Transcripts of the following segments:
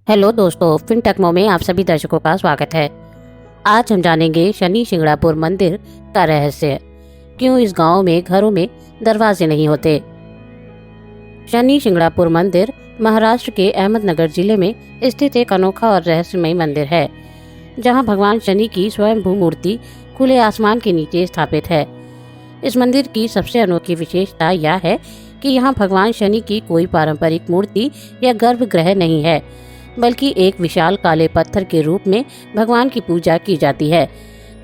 Hello दोस्तों, फिनटेक्मो में आप सभी दर्शकों का स्वागत है। आज हम जानेंगे शनि शिंगणापुर मंदिर का रहस्य। क्यों इस गांव में घरों में दरवाजे नहीं होते। शनि शिंगणापुर मंदिर महाराष्ट्र के अहमदनगर जिले में स्थित एक अनोखा और रहस्यमय मंदिर है, जहां भगवान शनि की स्वयंभू मूर्ति खुले आसमान के नीचे स्थापित है। इस मंदिर की सबसे अनोखी विशेषता यह है कि यहाँ भगवान शनि की कोई पारंपरिक मूर्ति या गर्भगृह नहीं है, बल्कि एक विशाल काले पत्थर के रूप में भगवान की पूजा की जाती है।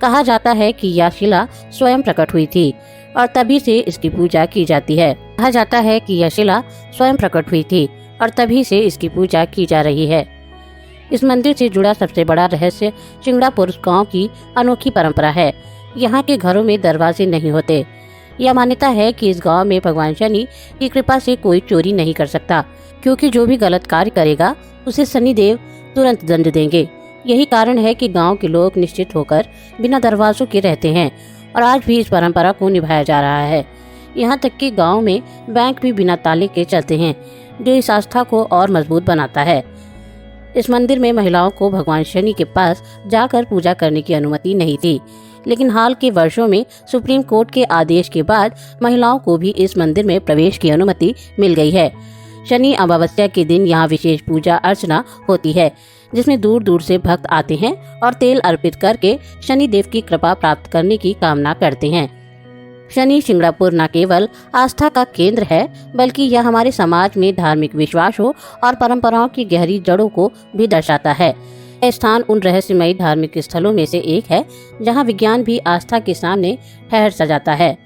कहा जाता है कि यह शिला स्वयं प्रकट हुई थी और तभी से इसकी पूजा की जाती है। कहा जाता है कि यह शिला स्वयं प्रकट हुई थी और तभी से इसकी पूजा की जा रही है। इस मंदिर से जुड़ा सबसे बड़ा रहस्य शिंगणापुर गांव की अनोखी परंपरा है। यहाँ के घरों में दरवाजे नहीं होते। यह मान्यता है कि इस गांव में भगवान शनि की कृपा से कोई चोरी नहीं कर सकता, क्योंकि जो भी गलत कार्य करेगा उसे शनिदेव तुरंत दंड देंगे। यही कारण है कि गांव के लोग निश्चित होकर बिना दरवाजों के रहते हैं और आज भी इस परंपरा को निभाया जा रहा है। यहाँ तक कि गांव में बैंक भी बिना ताले के चलते हैं, जो इस आस्था को और मजबूत बनाता है। इस मंदिर में महिलाओं को भगवान शनि के पास जाकर पूजा करने की अनुमति नहीं थी, लेकिन हाल के वर्षों में सुप्रीम कोर्ट के आदेश के बाद महिलाओं को भी इस मंदिर में प्रवेश की अनुमति मिल गई है। शनि अमावस्या के दिन यहाँ विशेष पूजा अर्चना होती है, जिसमें दूर दूर से भक्त आते हैं और तेल अर्पित करके शनि देव की कृपा प्राप्त करने की कामना करते हैं। शनि शिंगणापुर न केवल आस्था का केंद्र है, बल्कि यह हमारे समाज में धार्मिक विश्वासों और परंपराओं की गहरी जड़ों को भी दर्शाता है। यह स्थान उन रहस्यमय धार्मिक स्थलों में से एक है, जहाँ विज्ञान भी आस्था के सामने ठहर सा जाता है।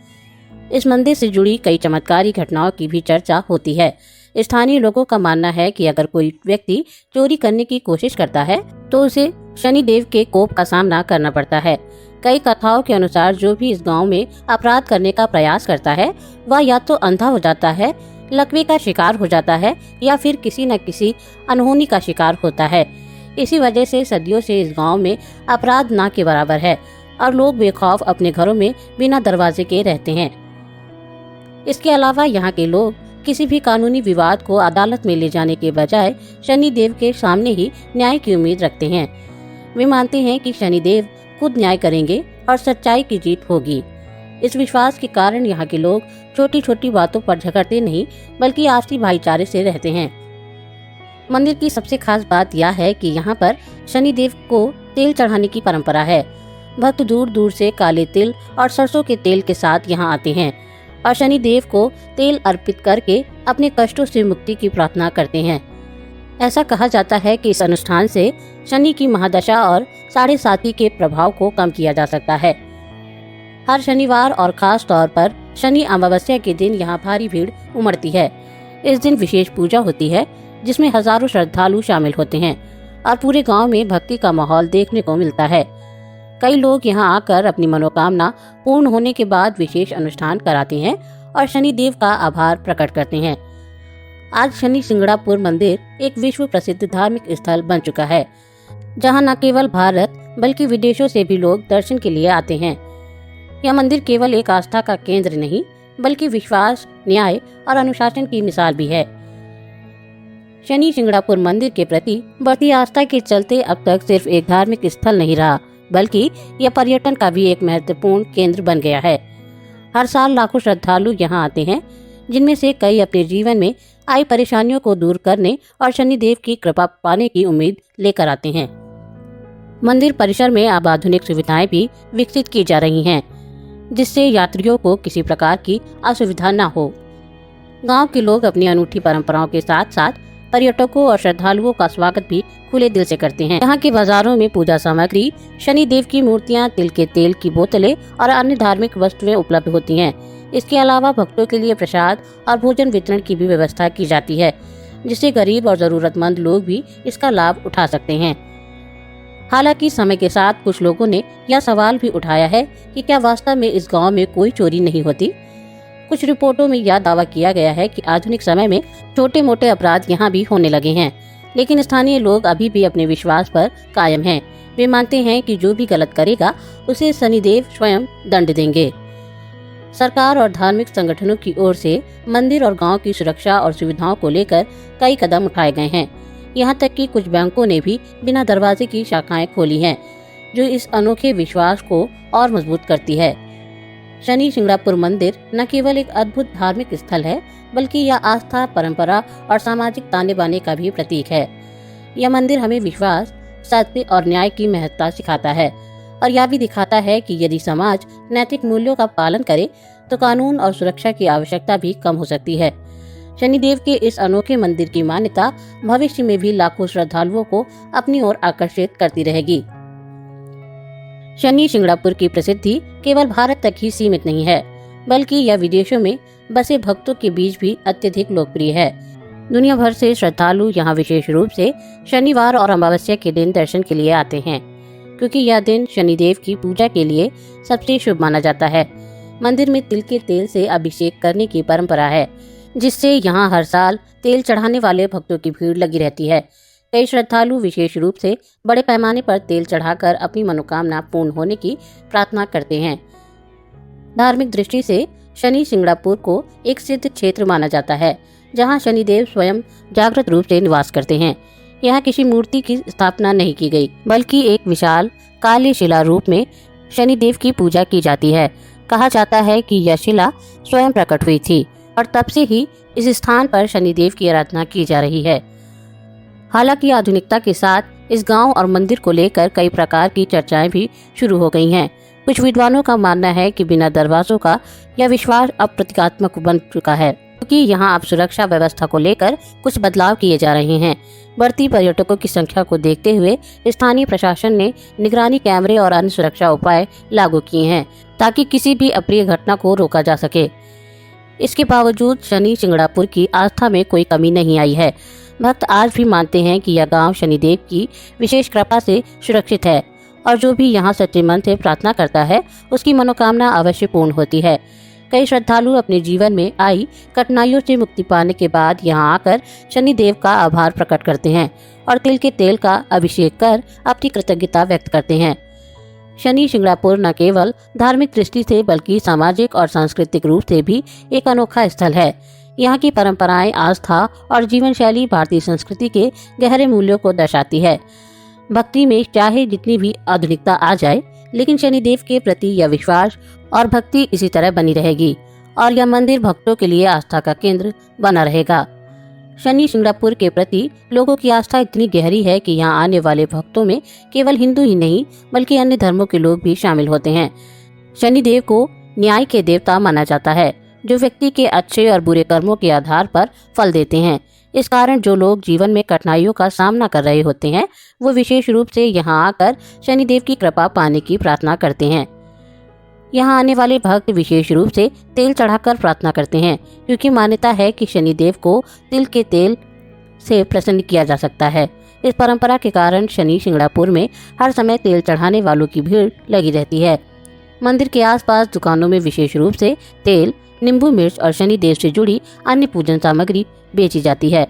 इस मंदिर से जुड़ी कई चमत्कारी घटनाओं की भी चर्चा होती है। स्थानीय लोगों का मानना है कि अगर कोई व्यक्ति चोरी करने की कोशिश करता है तो उसे शनि देव के कोप का सामना करना पड़ता है। कई कथाओं के अनुसार जो भी इस गांव में अपराध करने का प्रयास करता है वह या तो अंधा हो जाता है, लकवे का शिकार हो जाता है या फिर किसी न किसी अनहोनी का शिकार होता है। इसी वजह से सदियों से इस गांव में अपराध ना के बराबर है और लोग बेखौफ अपने घरों में बिना दरवाजे के रहते हैं। इसके अलावा यहाँ के लोग किसी भी कानूनी विवाद को अदालत में ले जाने के बजाय शनि देव के सामने ही न्याय की उम्मीद रखते हैं। वे मानते हैं कि शनि देव खुद न्याय करेंगे और सच्चाई की जीत होगी। इस विश्वास के कारण यहाँ के लोग छोटी छोटी बातों पर झगड़ते नहीं, बल्कि आपसी भाईचारे से रहते हैं। मंदिर की सबसे खास बात यह है कि यहाँ पर शनि देव को तेल चढ़ाने की परंपरा है। भक्त दूर दूर से काले तिल और सरसों के तेल के साथ यहाँ आते हैं और शनि देव को तेल अर्पित करके अपने कष्टों से मुक्ति की प्रार्थना करते हैं। ऐसा कहा जाता है कि इस अनुष्ठान से शनि की महादशा और साढ़े साती के प्रभाव को कम किया जा सकता है। हर शनिवार और खास तौर पर शनि अमावस्या के दिन यहाँ भारी भीड़ उमड़ती है। इस दिन विशेष पूजा होती है, जिसमें हजारों श्रद्धालु शामिल होते हैं और पूरे गांव में भक्ति का माहौल देखने को मिलता है। कई लोग यहाँ आकर अपनी मनोकामना पूर्ण होने के बाद विशेष अनुष्ठान कराते हैं और शनि देव का आभार प्रकट करते हैं। आज शनि शिंगणापुर मंदिर एक विश्व प्रसिद्ध धार्मिक स्थल बन चुका है, जहाँ न केवल भारत बल्कि विदेशों से भी लोग दर्शन के लिए आते हैं। यह मंदिर केवल एक आस्था का केंद्र नहीं, बल्कि विश्वास, न्याय और अनुशासन की मिसाल भी है। शनि शिंगणापुर मंदिर के प्रति बढ़ती आस्था के चलते अब तक सिर्फ एक धार्मिक स्थल नहीं रहा, बल्कि यह पर्यटन का भी एक महत्वपूर्ण केंद्र बन गया है। हर साल लाखों श्रद्धालु यहाँ आते हैं, जिनमें से कई अपने जीवन में आई परेशानियों को दूर करने और शनि देव की कृपा पाने की उम्मीद लेकर आते हैं। मंदिर परिसर में अब आधुनिक सुविधाएं भी विकसित की जा रही हैं, जिससे यात्रियों को किसी प्रकार की असुविधा न हो। गांव के लोग अपनी अनूठी परंपराओं के साथ साथ पर्यटकों और श्रद्धालुओं का स्वागत भी खुले दिल से करते हैं। यहाँ के बाजारों में पूजा सामग्री, शनि देव की मूर्तियाँ, तिल के तेल की बोतलें और अन्य धार्मिक वस्तुएं उपलब्ध होती हैं। इसके अलावा भक्तों के लिए प्रसाद और भोजन वितरण की भी व्यवस्था की जाती है, जिससे गरीब और जरूरतमंद लोग भी इसका लाभ उठा सकते हैं। हालांकि समय के साथ कुछ लोगों ने यह सवाल भी उठाया है कि क्या वास्तव में इस गाँव में कोई चोरी नहीं होती। कुछ रिपोर्टों में यह दावा किया गया है कि आधुनिक समय में छोटे मोटे अपराध यहाँ भी होने लगे हैं, लेकिन स्थानीय लोग अभी भी अपने विश्वास पर कायम हैं। वे मानते हैं कि जो भी गलत करेगा उसे शनिदेव स्वयं दंड देंगे। सरकार और धार्मिक संगठनों की ओर से मंदिर और गांव की सुरक्षा और सुविधाओं को लेकर कई कदम उठाए गए हैं। यहाँ तक कि कुछ बैंकों ने भी बिना दरवाजे की शाखाएं खोली हैं, जो इस अनोखे विश्वास को और मजबूत करती है। शनि शिंगणापुर मंदिर न केवल एक अद्भुत धार्मिक स्थल है, बल्कि यह आस्था, परंपरा और सामाजिक ताने बाने का भी प्रतीक है। यह मंदिर हमें विश्वास, सत्य और न्याय की महत्ता सिखाता है और यह भी दिखाता है कि यदि समाज नैतिक मूल्यों का पालन करे तो कानून और सुरक्षा की आवश्यकता भी कम हो सकती है। शनिदेव के इस अनोखे मंदिर की मान्यता भविष्य में भी लाखों श्रद्धालुओं को अपनी ओर आकर्षित करती रहेगी। शनि शिंगणापुर की प्रसिद्धि केवल भारत तक ही सीमित नहीं है, बल्कि यह विदेशों में बसे भक्तों के बीच भी अत्यधिक लोकप्रिय है। दुनिया भर से श्रद्धालु यहाँ विशेष रूप से शनिवार और अमावस्या के दिन दर्शन के लिए आते हैं, क्योंकि यह दिन शनिदेव की पूजा के लिए सबसे शुभ माना जाता है। मंदिर में तिल के तेल से अभिषेक करने की परंपरा है, जिससे यहाँ हर साल तेल चढ़ाने वाले भक्तों की भीड़ लगी रहती है। कई श्रद्धालु विशेष रूप से बड़े पैमाने पर तेल चढ़ाकर अपनी मनोकामना पूर्ण होने की प्रार्थना करते हैं। धार्मिक दृष्टि से शनि शिंगणापुर को एक सिद्ध क्षेत्र माना जाता है, जहां शनिदेव स्वयं जागृत रूप से निवास करते हैं। यहाँ किसी मूर्ति की स्थापना नहीं की गई, बल्कि एक विशाल काली शिला रूप में शनिदेव की पूजा की जाती है। कहा जाता है कि यह शिला स्वयं प्रकट हुई थी और तब से ही इस स्थान पर शनिदेव की आराधना की जा रही है। हालांकि आधुनिकता के साथ इस गांव और मंदिर को लेकर कई प्रकार की चर्चाएं भी शुरू हो गई हैं। कुछ विद्वानों का मानना है कि बिना दरवाजों का यह विश्वास अब प्रतीकात्मक बन चुका है, क्योंकि यहाँ अब सुरक्षा व्यवस्था को लेकर कुछ बदलाव किए जा रहे हैं। बढ़ती पर्यटकों की संख्या को देखते हुए स्थानीय प्रशासन ने निगरानी कैमरे और अन्य सुरक्षा उपाय लागू किए हैं, ताकि किसी भी अप्रिय घटना को रोका जा सके। इसके बावजूद शनि शिंगणापुर की आस्था में कोई कमी नहीं आई है। भक्त आज भी मानते हैं कि यह गांव शनिदेव की विशेष कृपा से सुरक्षित है और जो भी यहाँ सच्चे मन से प्रार्थना करता है उसकी मनोकामना अवश्य पूर्ण होती है। कई श्रद्धालु अपने जीवन में आई कठिनाइयों से मुक्ति पाने के बाद यहाँ आकर शनिदेव का आभार प्रकट करते हैं और तिल के तेल का अभिषेक कर अपनी कृतज्ञता व्यक्त करते हैं। शनि शिंगणापुर न केवल धार्मिक दृष्टि से बल्कि सामाजिक और सांस्कृतिक रूप से भी एक अनोखा स्थल है। यहाँ की परंपराएं, आस्था और जीवन शैली भारतीय संस्कृति के गहरे मूल्यों को दर्शाती है। भक्ति में चाहे जितनी भी आधुनिकता आ जाए, लेकिन शनिदेव के प्रति यह विश्वास और भक्ति इसी तरह बनी रहेगी और यह मंदिर भक्तों के लिए आस्था का केंद्र बना रहेगा। शनि शिंगणापुर के प्रति लोगों की आस्था इतनी गहरी है कि यहाँ आने वाले भक्तों में केवल हिंदू ही नहीं बल्कि अन्य धर्मों के लोग भी शामिल होते हैं। शनिदेव को न्याय के देवता माना जाता है, जो व्यक्ति के अच्छे और बुरे कर्मों के आधार पर फल देते हैं। इस कारण जो लोग जीवन में कठिनाइयों का सामना कर रहे होते हैं, वो विशेष रूप से यहाँ आकर शनिदेव की कृपा पाने की प्रार्थना करते हैं। यहाँ आने वाले भक्त विशेष रूप से तेल चढ़ाकर प्रार्थना करते हैं, क्योंकि मान्यता है कि शनिदेव को तिल के तेल से प्रसन्न किया जा सकता है। इस परंपरा के कारण शनि शिंगणापुर में हर समय तेल चढ़ाने वालों की भीड़ लगी रहती है। मंदिर के आसपास दुकानों में विशेष रूप से तेल, नींबू मिर्च और शनिदेव से जुड़ी अन्य पूजन सामग्री बेची जाती है।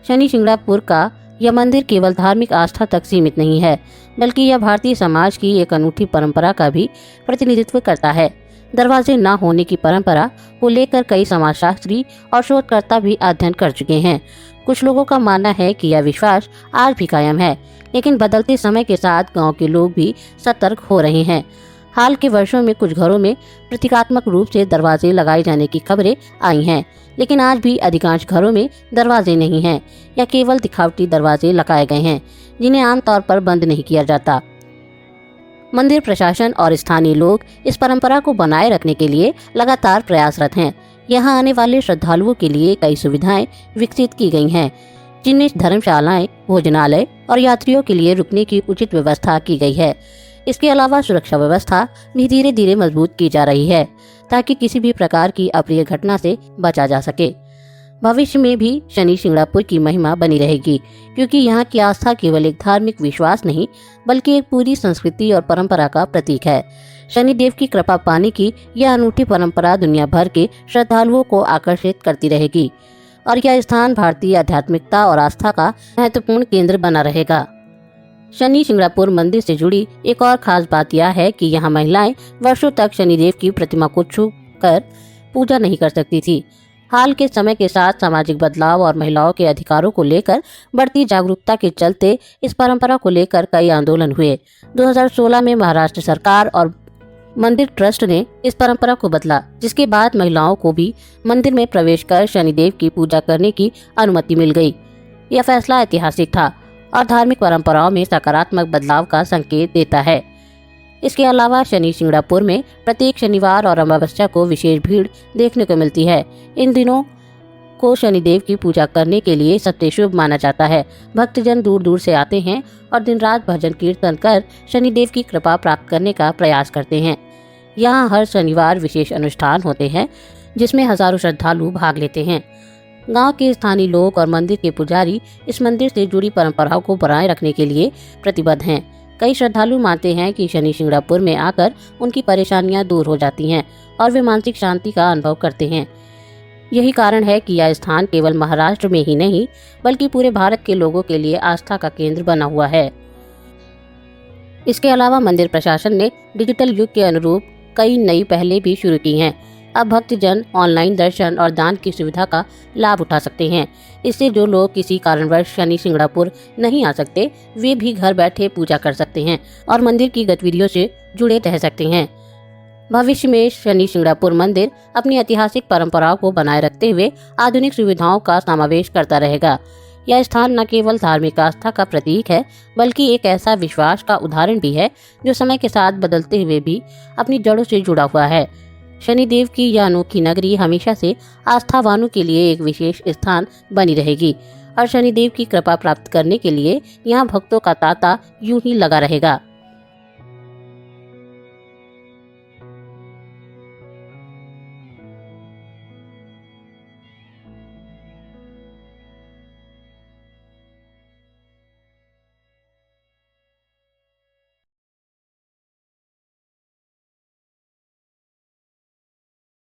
शनि शिंगणापुर का यह मंदिर केवल धार्मिक आस्था तक सीमित नहीं है, बल्कि यह भारतीय समाज की एक अनूठी परंपरा का भी प्रतिनिधित्व करता है। दरवाजे न होने की परंपरा को लेकर कई समाजशास्त्री और शोधकर्ता भी अध्ययन कर चुके हैं। कुछ लोगों का मानना है कि यह विश्वास आज भी कायम है, लेकिन बदलते समय के साथ गांव के लोग भी सतर्क हो रहे हैं। हाल के वर्षों में कुछ घरों में प्रतीकात्मक रूप से दरवाजे लगाए जाने की खबरें आई हैं, लेकिन आज भी अधिकांश घरों में दरवाजे नहीं हैं या केवल दिखावटी दरवाजे लगाए गए हैं, जिन्हें आमतौर पर बंद नहीं किया जाता। मंदिर प्रशासन और स्थानीय लोग इस परंपरा को बनाए रखने के लिए लगातार प्रयासरत हैं। यहाँ आने वाले श्रद्धालुओं के लिए कई सुविधाएं विकसित की गई हैं, जिनमें धर्मशालाएं, भोजनालय और यात्रियों के लिए रुकने की उचित व्यवस्था की गई है। इसके अलावा सुरक्षा व्यवस्था भी धीरे धीरे मजबूत की जा रही है, ताकि किसी भी प्रकार की अप्रिय घटना से बचा जा सके। भविष्य में भी शनि शिंगणापुर की महिमा बनी रहेगी, क्योंकि यहाँ की आस्था केवल एक धार्मिक विश्वास नहीं बल्कि एक पूरी संस्कृति और परंपरा का प्रतीक है। शनिदेव की कृपा पाने की यह अनूठी परंपरा दुनिया भर के श्रद्धालुओं को आकर्षित करती रहेगी और यह स्थान भारतीय आध्यात्मिकता और आस्था का महत्वपूर्ण केंद्र बना रहेगा। शनि शिंगणापुर मंदिर से जुड़ी एक और खास बात यह है कि यहाँ महिलाएं वर्षों तक शनिदेव की प्रतिमा को छू कर पूजा नहीं कर सकती थी। हाल के समय के साथ सामाजिक बदलाव और महिलाओं के अधिकारों को लेकर बढ़ती जागरूकता के चलते इस परंपरा को लेकर कई आंदोलन हुए। 2016 में महाराष्ट्र सरकार और मंदिर ट्रस्ट ने इस परंपरा को बदला, जिसके बाद महिलाओं को भी मंदिर में प्रवेश कर शनिदेव की पूजा करने की अनुमति मिल गई। यह फैसला ऐतिहासिक था और धार्मिक परंपराओं में सकारात्मक बदलाव का संकेत देता है। इसके अलावा शनि शिंगणापुर में प्रत्येक शनिवार और अमावस्या को विशेष भीड़ देखने को मिलती है। इन दिनों को शनिदेव की पूजा करने के लिए सबसे शुभ माना जाता है। भक्तजन दूर दूर से आते हैं और दिन रात भजन कीर्तन कर शनिदेव की कृपा प्राप्त करने का प्रयास करते हैं। यहाँ हर शनिवार विशेष अनुष्ठान होते हैं, जिसमें हजारों श्रद्धालु भाग लेते हैं। गांव के स्थानीय लोग और मंदिर के पुजारी इस मंदिर से जुड़ी परंपराओं को बनाए रखने के लिए प्रतिबद्ध हैं। कई श्रद्धालु मानते हैं कि शनि शिंगणापुर में आकर उनकी परेशानियां दूर हो जाती हैं और वे मानसिक शांति का अनुभव करते हैं। यही कारण है कि यह स्थान केवल महाराष्ट्र में ही नहीं बल्कि पूरे भारत के लोगों के लिए आस्था का केंद्र बना हुआ है। इसके अलावा मंदिर प्रशासन ने डिजिटल युग के अनुरूप कई नई पहलें भी शुरू की हैं। अब भक्तजन ऑनलाइन दर्शन और दान की सुविधा का लाभ उठा सकते हैं। इससे जो लोग किसी कारणवश शनि शिंगणापुर नहीं आ सकते, वे भी घर बैठे पूजा कर सकते हैं और मंदिर की गतिविधियों से जुड़े रह सकते हैं। भविष्य में शनि शिंगणापुर मंदिर अपनी ऐतिहासिक परंपराओं को बनाए रखते हुए आधुनिक सुविधाओं का समावेश करता रहेगा। यह स्थान न केवल धार्मिक आस्था का प्रतीक है बल्कि एक ऐसा विश्वास का उदाहरण भी है जो समय के साथ बदलते हुए भी अपनी जड़ों से जुड़ा हुआ है। शनिदेव की यह अनोखी नगरी हमेशा से आस्थावानों के लिए एक विशेष स्थान बनी रहेगी और शनिदेव की कृपा प्राप्त करने के लिए यहाँ भक्तों का तांता यूं ही लगा रहेगा।